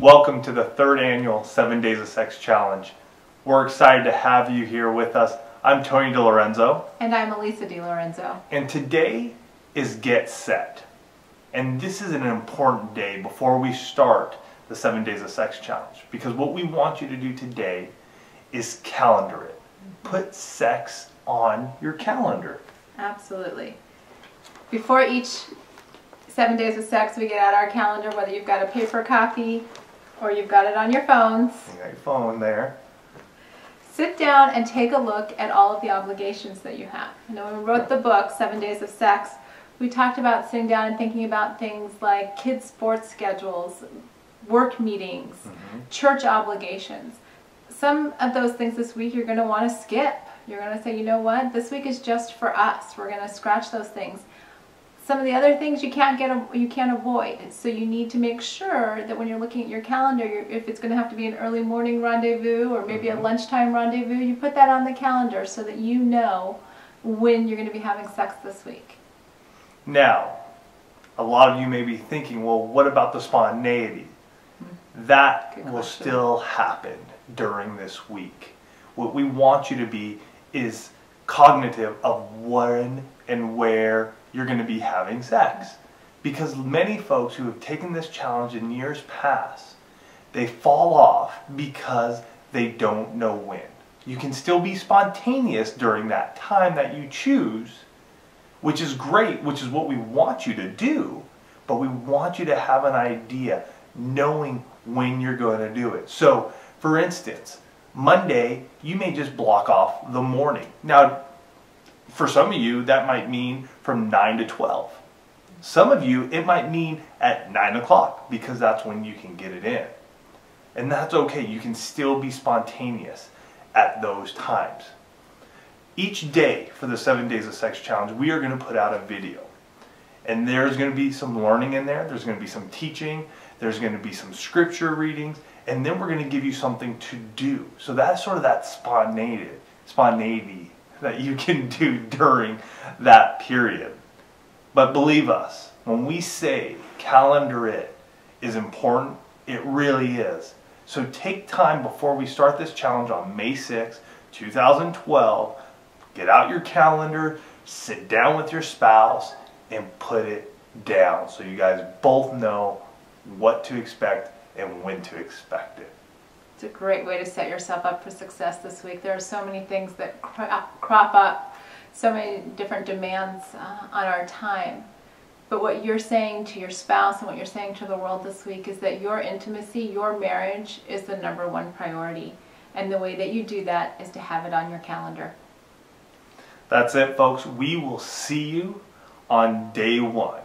Welcome to the third annual 7 Days of Sex Challenge. We're excited to have you here with us. I'm Tony DiLorenzo. And I'm Elisa DiLorenzo. And today is Get Set. And this is an important day before we start the 7 Days of Sex Challenge. Because what we want you to do today is calendar it. Put sex on your calendar. Absolutely. Before each 7 Days of Sex, we get out our calendar, whether you've got a paper copy or you've got it on your phones. You got your phone there. Sit down and take a look at all of the obligations that you have. You know, when we wrote the book, 7 Days of Sex, we talked about sitting down and thinking about things like kids' sports schedules, work meetings, church obligations. Some of those things this week you're going to want to skip. You're going to say, you know what, this week is just for us. We're going to scratch those things. Some of the other things you can't avoid. So you need to make sure that when you're looking at your calendar, if it's going to have to be an early morning rendezvous or maybe a lunchtime rendezvous, you put that on the calendar so that you know when you're going to be having sex this week. Now, a lot of you may be thinking, well, what about the spontaneity? That will still happen during this week. What we want you to be is cognitive of when and where you're going to be having sex. Because many folks who have taken this challenge in years past, they fall off because they don't know when. You can still be spontaneous during that time that you choose, which is great, which is what we want you to do, but we want you to have an idea, knowing when you're going to do it. So, for instance, Monday, you may just block off the morning. Now, for some of you, that might mean from 9 to 12. Some of you, it might mean at 9 o'clock because that's when you can get it in. And that's okay. You can still be spontaneous at those times. Each day for the 7 Days of Sex Challenge, we are going to put out a video. And there's going to be some learning in there. There's going to be some teaching. There's going to be some scripture readings. And then we're going to give you something to do. So that's sort of that spontaneity that you can do during that period. But believe us, when we say calendar it is important, it really is. So take time before we start this challenge on May 6, 2012. Get out your calendar, sit down with your spouse, and put it down so you guys both know what to expect and when to expect it. It's a great way to set yourself up for success this week. There are so many things that crop up, so many different demands on our time. But what you're saying to your spouse and what you're saying to the world this week is that your intimacy, your marriage is the #1 priority. And the way that you do that is to have it on your calendar. That's it, folks. We will see you on day 1.